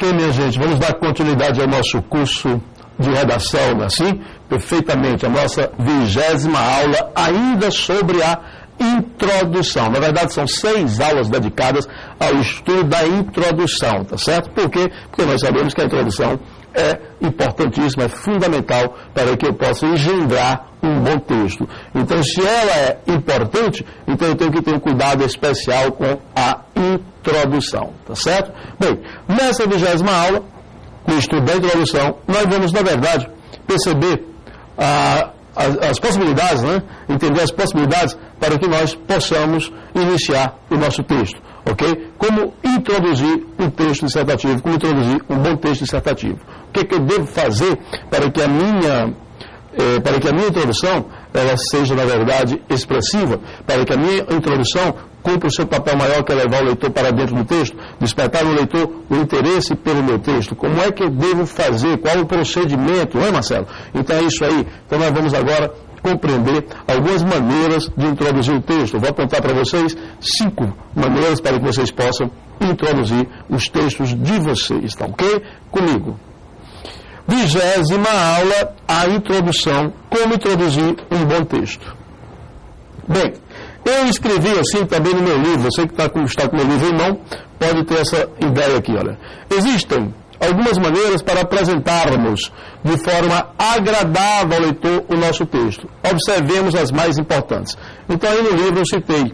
Ok, minha gente, vamos dar continuidade ao nosso curso de redação, assim, perfeitamente, a nossa 20ª aula, ainda sobre a introdução. Na verdade, são 6 aulas dedicadas ao estudo da introdução, tá certo? Por quê? Porque nós sabemos que a introdução é importantíssima, é fundamental para que eu possa engendrar um bom texto. Então, se ela é importante, então eu tenho que ter um cuidado especial com a introdução, tá certo? Bem, nessa 20ª aula, no estudo da introdução, nós vamos, na verdade, perceber as possibilidades, né? Entender as possibilidades para que nós possamos iniciar o nosso texto, ok? Como introduzir um texto dissertativo, como introduzir um bom texto dissertativo. O que eu devo fazer para que a minha introdução ela seja, na verdade, expressiva, para que a minha introdução cumpra o seu papel maior, que é levar o leitor para dentro do texto, despertar no leitor o interesse pelo meu texto. Como é que eu devo fazer? Qual o procedimento? Não é, Marcelo? Então é isso aí. Então nós vamos agora compreender algumas maneiras de introduzir o texto. Eu vou apontar para vocês 5 maneiras para que vocês possam introduzir os textos de vocês, tá ok? Comigo. 20ª aula, a introdução, como introduzir um bom texto. Bem, eu escrevi assim também no meu livro, você que está com o meu livro em mão, pode ter essa ideia aqui, olha. Existem algumas maneiras para apresentarmos de forma agradável ao leitor o nosso texto. Observemos as mais importantes. Então, aí no livro eu citei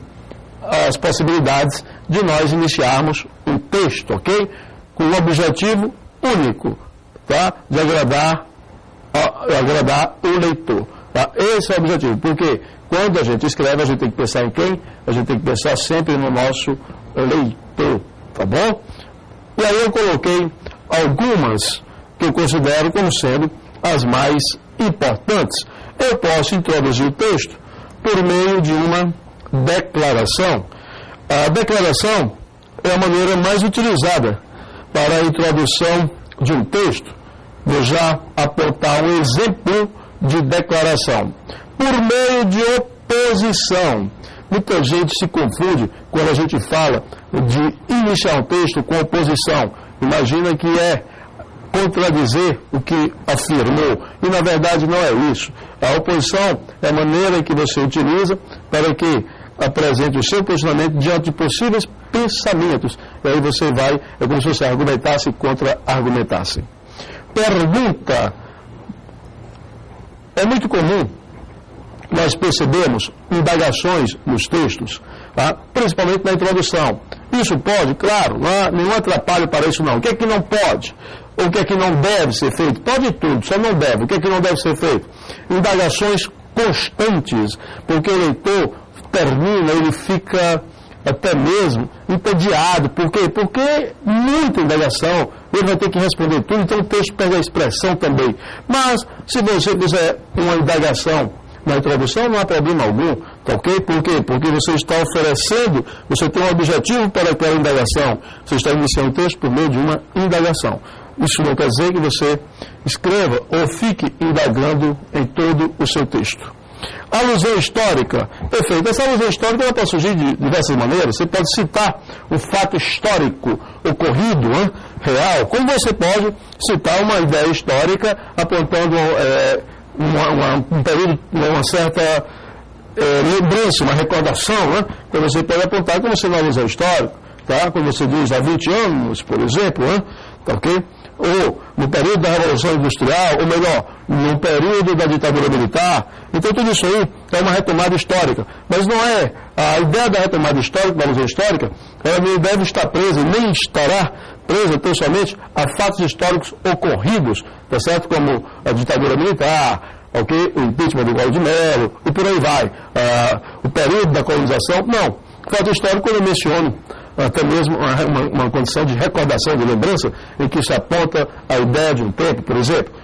as possibilidades de nós iniciarmos um texto, ok? Com um objetivo único, tá? De agradar o leitor. Tá? Esse é o objetivo, porque quando a gente escreve, a gente tem que pensar em quem? A gente tem que pensar sempre no nosso leitor, tá bom? E aí eu coloquei algumas que eu considero como sendo as mais importantes. Eu posso introduzir o texto por meio de uma declaração. A declaração é a maneira mais utilizada para a introdução de um texto. Vou já apontar um exemplo de declaração. Por meio de oposição. Muita gente se confunde quando a gente fala de iniciar um texto com oposição. Imagina que é contradizer o que afirmou. E, na verdade, não é isso. A oposição é a maneira que você utiliza para que apresente o seu posicionamento diante de possíveis pensamentos. E aí você vai, é como se você argumentasse contra argumentasse. Pergunta. É muito comum nós percebemos indagações nos textos, tá? Principalmente na introdução. Isso pode? Claro, não há nenhum atrapalho para isso não. O que é que não pode? Ou o que é que não deve ser feito? Pode tudo, só não deve. O que é que não deve ser feito? Indagações constantes, porque o leitor termina, ele fica até mesmo entediado. Por quê? Porque muita indagação, ele vai ter que responder tudo, então o texto perde a expressão também. Mas, se você fizer uma indagação na introdução, não há problema algum, tá ok? Por quê? Porque você está oferecendo, você tem um objetivo para aquela indagação. Você está iniciando o texto por meio de uma indagação. Isso não quer dizer que você escreva ou fique indagando em todo o seu texto. Alusão histórica. Perfeito. Essa alusão histórica ela pode surgir de diversas maneiras. Você pode citar um fato histórico ocorrido, real, como você pode citar uma ideia histórica apontando um período, uma certa lembrança, uma recordação, né? Então você pode apontar como você na alusão histórica, tá? Quando você diz há 20 anos, por exemplo, tá ok? Ou no período da Revolução Industrial, ou melhor, no período da ditadura militar. Então tudo isso aí é uma retomada histórica. Mas não é a ideia da retomada histórica, da alusão histórica, ela não deve estar presa, nem estará presa tão somente a fatos históricos ocorridos, tá certo? Como a ditadura militar, ok? O impeachment do Collor de Mello, e por aí vai. O período da colonização, não. Fato histórico, quando eu menciono até mesmo uma condição de recordação, de lembrança, em que se aponta a ideia de um tempo, por exemplo.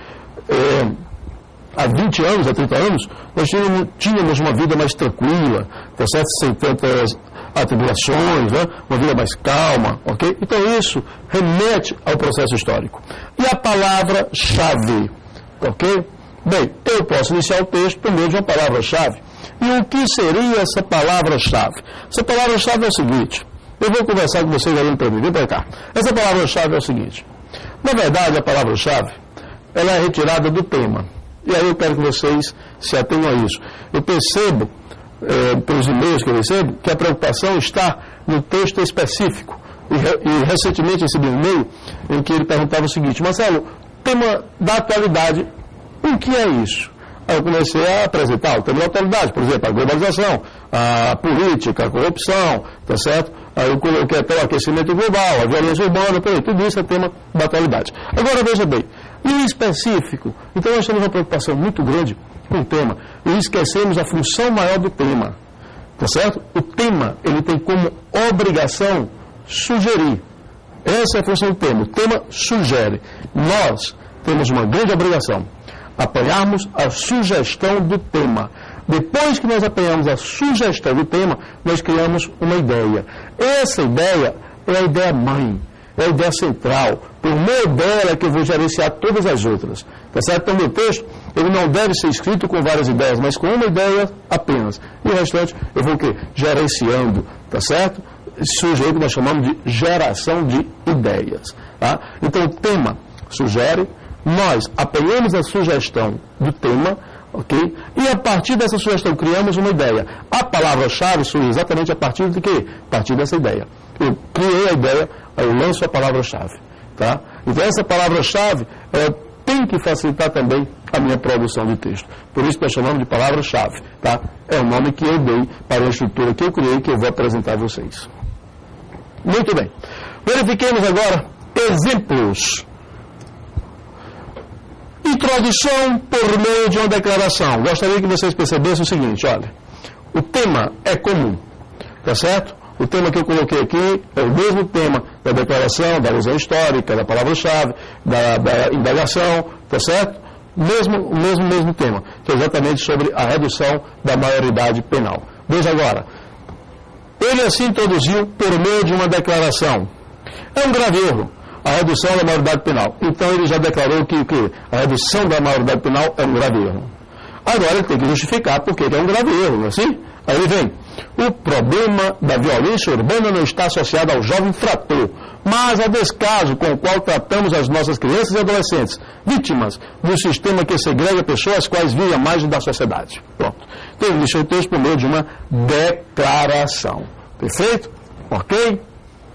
Há 20 anos, há 30 anos, nós tínhamos uma vida mais tranquila, tá certo? Sem tantas atribulações, né? Uma vida mais calma, ok? Então isso remete ao processo histórico. E a palavra-chave, ok? Bem, eu posso iniciar o texto por meio de uma palavra-chave. E o que seria essa palavra-chave? Essa palavra-chave é o seguinte, eu vou conversar com vocês olhando para mim, vem para cá. Essa palavra-chave é o seguinte, Na verdade, a palavra-chave, ela é retirada do tema. E aí eu quero que vocês se atenham a isso. Eu percebo, pelos e-mails que eu recebo, que a preocupação está no texto específico. E recentemente recebi um e-mail em que ele perguntava o seguinte: Marcelo, tema da atualidade, o que é isso? Aí eu comecei a apresentar o tema da atualidade, por exemplo, a globalização, a política, a corrupção, tá certo? Aí eu coloquei até o aquecimento global, a violência urbana, tudo isso é tema da atualidade. Agora veja bem, em específico, então nós temos uma preocupação muito grande com o tema e esquecemos a função maior do tema, tá certo? O tema, ele tem como obrigação sugerir. Essa é a função do tema. O tema sugere. Nós temos uma grande obrigação: apanharmos a sugestão do tema. Depois que nós apanhamos a sugestão do tema, nós criamos uma ideia. Essa ideia é a ideia mãe, é a ideia central. Por meio dela é que eu vou gerenciar todas as outras. Tá certo? Então, meu texto, ele não deve ser escrito com várias ideias, mas com uma ideia apenas. E o restante eu vou o quê? Gerenciando. Tá certo? Surge aí o que nós chamamos de geração de ideias. Tá? Então, o tema sugere, nós apanhamos a sugestão do tema, ok? E a partir dessa sugestão criamos uma ideia. A palavra-chave surge exatamente a partir de quê? A partir dessa ideia. Eu criei a ideia, aí eu lanço a palavra-chave. Tá? Então, essa palavra-chave tem que facilitar também a minha produção de texto. Por isso nós chamamos de palavra-chave. Tá? É o nome que eu dei para a estrutura que eu criei, que eu vou apresentar a vocês. Muito bem. Verifiquemos agora exemplos. Introdução por meio de uma declaração. Gostaria que vocês percebessem o seguinte, olha. O tema é comum, tá certo? O tema que eu coloquei aqui é o mesmo tema da declaração, da alusão histórica, da palavra-chave, da indagação, tá certo? O mesmo tema, que é exatamente sobre a redução da maioridade penal. Veja agora. Ele assim introduziu por meio de uma declaração. É um grave erro a redução da maioridade penal. Então ele já declarou que a redução da maioridade penal é um grave erro. Agora ele tem que justificar por que é um grave erro, não é assim? Aí ele vem: o problema da violência urbana não está associado ao jovem infrator, mas ao descaso com o qual tratamos as nossas crianças e adolescentes, vítimas do sistema que segrega pessoas quais vivem à margem da sociedade. Pronto. Então ele deixou o texto por meio de uma declaração. Perfeito? Ok?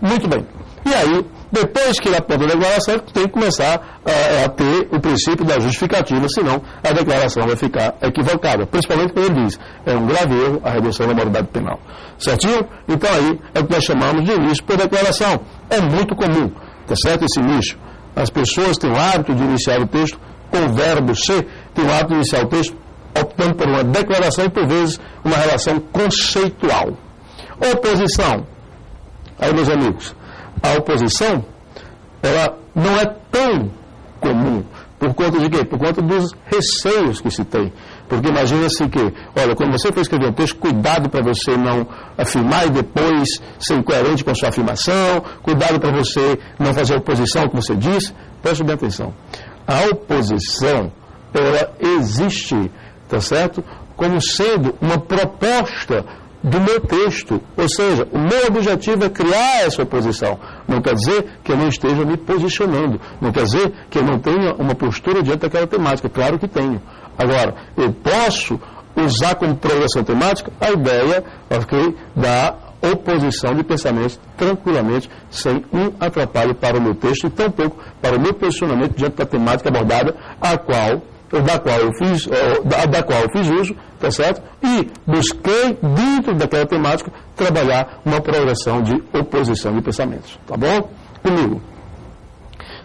Muito bem. E aí, depois que ele aponta a declaração, tem que começar a ter o princípio da justificativa, senão a declaração vai ficar equivocada. Principalmente quando ele diz: é um grave erro a redução da maioridade penal. Certinho? Então aí é o que nós chamamos de início por declaração. É muito comum, tá certo, esse início. As pessoas têm o hábito de iniciar o texto com o verbo ser, têm o hábito de iniciar o texto optando por uma declaração e, por vezes, uma relação conceitual. Oposição. Aí, meus amigos, a oposição, ela não é tão comum. Por conta de quê? Por conta dos receios que se tem. Porque imagina-se que, olha, quando você for escrever um texto, cuidado para você não afirmar e depois ser incoerente com a sua afirmação, cuidado para você não fazer oposição ao que você diz. Preste bem atenção. A oposição, ela existe, tá certo? Como sendo uma proposta do meu texto. Ou seja, o meu objetivo é criar essa oposição. Não quer dizer que eu não esteja me posicionando. Não quer dizer que eu não tenha uma postura diante daquela temática. Claro que tenho. Agora, eu posso usar como progressão temática a ideia, okay, da oposição de pensamentos tranquilamente, sem um atrapalho para o meu texto e tampouco para o meu posicionamento diante da temática abordada, da qual eu fiz uso, tá certo? E busquei, dentro daquela temática, trabalhar uma progressão de oposição de pensamentos. Tá bom? Comigo.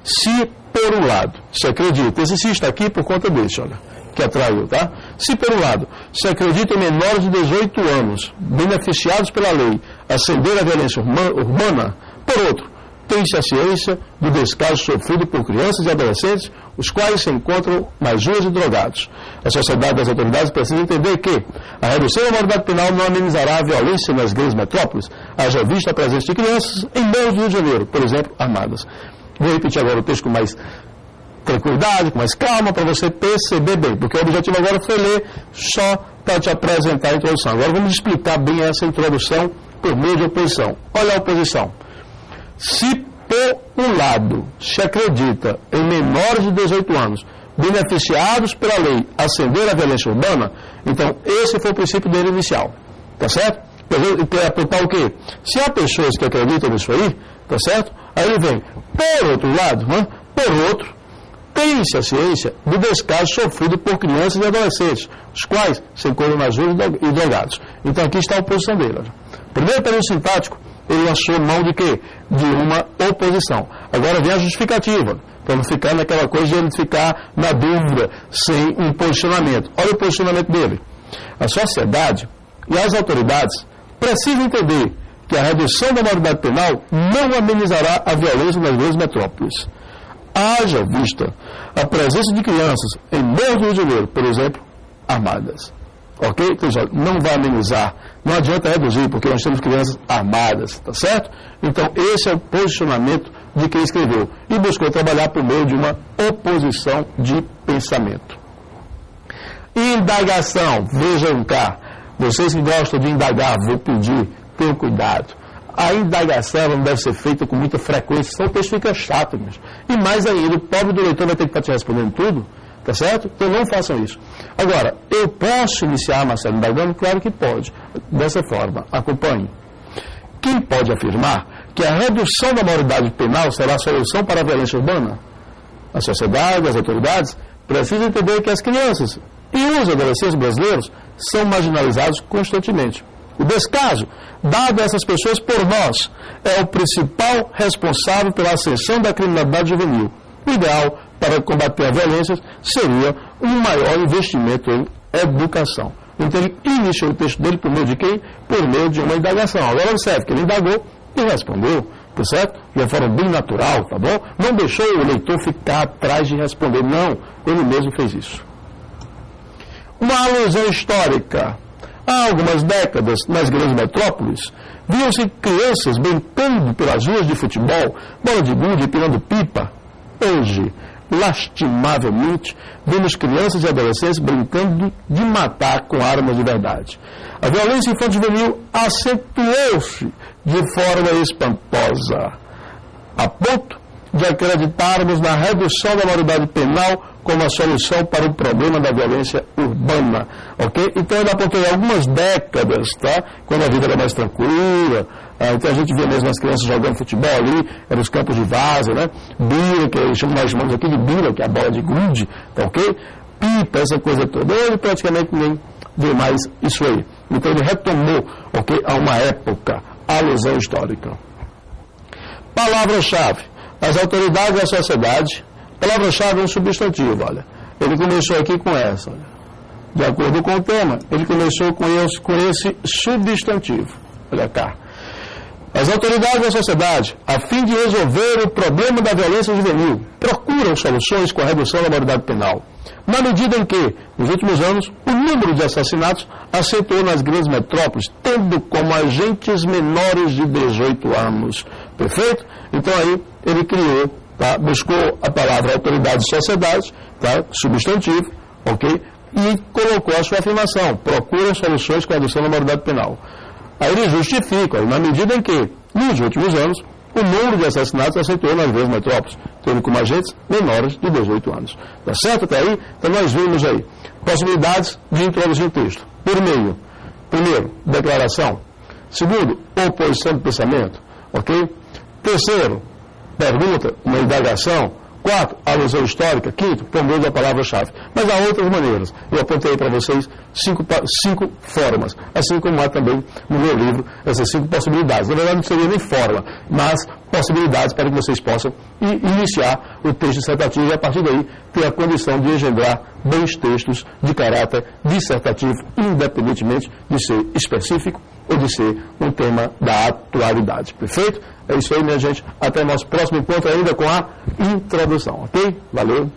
Se, por um lado, se acredita, esse se está aqui por conta desse, olha, que atraiu, tá? Se, por um lado, se acredita em menores de 18 anos, beneficiados pela lei, ascender a violência urbana, por outro, tem-se a ciência do descaso sofrido por crianças e adolescentes, os quais se encontram mais ruas e drogados. A sociedade e as autoridades precisam entender que a redução da maioridade penal não amenizará a violência nas grandes metrópoles, haja vista a presença de crianças em meios do Rio de Janeiro, por exemplo, armadas. Vou repetir agora o texto com mais tranquilidade, com mais calma, para você perceber bem, porque o objetivo agora foi ler só para te apresentar a introdução. Agora vamos explicar bem essa introdução por meio de oposição. Olha a oposição. Se, Por um lado, se acredita em menores de 18 anos beneficiados pela lei ascender à violência urbana, então esse foi o princípio dele inicial, tá certo? Ele quer apontar o quê? Se há pessoas que acreditam nisso aí, tá certo? Aí ele vem, por outro lado, por outro, tem-se a ciência do descaso sofrido por crianças e adolescentes, os quais se encontram nas ruas e drogados. Então aqui está a oposição dele. Primeiro período sintático, ele achou mão de quê? De uma oposição. Agora vem a justificativa, para não ficar naquela coisa de ele ficar na dúvida, sem um posicionamento. Olha o posicionamento dele. A sociedade e as autoridades precisam entender que a redução da maioridade penal não amenizará a violência nas grandes metrópoles. Haja vista a presença de crianças em Morro do Rio de Janeiro, por exemplo, armadas. Ok? Então, não vai amenizar, não adianta reduzir, porque nós temos crianças armadas, tá certo? Então, esse é o posicionamento de quem escreveu e buscou trabalhar por meio de uma oposição de pensamento. Indagação, vejam cá, vocês que gostam de indagar, vou pedir, tenham cuidado. A indagação não deve ser feita com muita frequência, senão o texto fica chato mesmo. E mais ainda, o pobre do leitor vai ter que estar te respondendo tudo, tá certo? Então não façam isso. Agora, eu posso iniciar, Marcelo, indagando? Claro que pode. Dessa forma, acompanhe. Quem pode afirmar que a redução da maioridade penal será a solução para a violência urbana? A sociedade, as autoridades, precisam entender que as crianças e os adolescentes brasileiros são marginalizados constantemente. O descaso dado a essas pessoas por nós é o principal responsável pela ascensão da criminalidade juvenil. O ideal para combater a violência seria um maior investimento em educação. Então ele iniciou o texto dele por meio de quem? Por meio de uma indagação. Agora observe que ele indagou e respondeu, tá certo? De uma forma bem natural, tá bom? Não deixou o leitor ficar atrás de responder, não. Ele mesmo fez isso. Uma alusão histórica. Há algumas décadas, nas grandes metrópoles, viam-se crianças brincando pelas ruas de futebol, bola de gude, empinando pipa. Hoje, lastimavelmente, vemos crianças e adolescentes brincando de matar com armas de verdade. A violência infantil-juvenil acentuou-se de forma espantosa, a ponto de acreditarmos na redução da maioridade penal como a solução para o problema da violência urbana, ok? Então ele apontou algumas décadas, tá? Quando a vida era mais tranquila, então a gente vê mesmo as crianças jogando futebol ali, eram os campos de várzea, né? Bira, que nós chamamos aqui de bira, que é a bola de gude, tá ok? Pipa, essa coisa toda. Ele praticamente nem vê mais isso aí. Então ele retomou, ok? A uma época, a alusão histórica. Palavra-chave. As autoridades da sociedade. Palavra-chave é um substantivo, olha. Ele começou aqui com essa, olha. De acordo com o tema, ele começou com esse substantivo. Olha cá. As autoridades da sociedade, a fim de resolver o problema da violência juvenil, procuram soluções com a redução da maioridade penal. Na medida em que, nos últimos anos, o número de assassinatos acentuou nas grandes metrópoles, tendo como agentes menores de 18 anos. Perfeito? Então aí ele criou, tá? Buscou a palavra autoridade e sociedade, tá? Substantivo, ok? E colocou a sua afirmação, procuram soluções com a redução da maioridade penal. Aí ele justifica, na medida em que, nos últimos anos, o número de assassinatos acentuou nas grandes metrópoles, tendo como agentes menores de 18 anos. Tá certo até aí? Então nós vimos aí possibilidades de introduzir o texto. Primeiro, declaração. Segundo, oposição de pensamento. Ok? Terceiro, pergunta, uma indagação. Quarto, alusão histórica. Quinto, por meio da palavra-chave. Mas há outras maneiras. Eu apontei para vocês cinco formas. Assim como há também no meu livro essas 5 possibilidades. Na verdade, não seria nem forma, mas possibilidades para que vocês possam iniciar o texto dissertativo e, a partir daí, ter a condição de engendrar bons textos de caráter dissertativo, independentemente de ser específico ou de ser um tema da atualidade. Perfeito? É isso aí, minha gente. Até o nosso próximo encontro ainda com a introdução, ok? Valeu!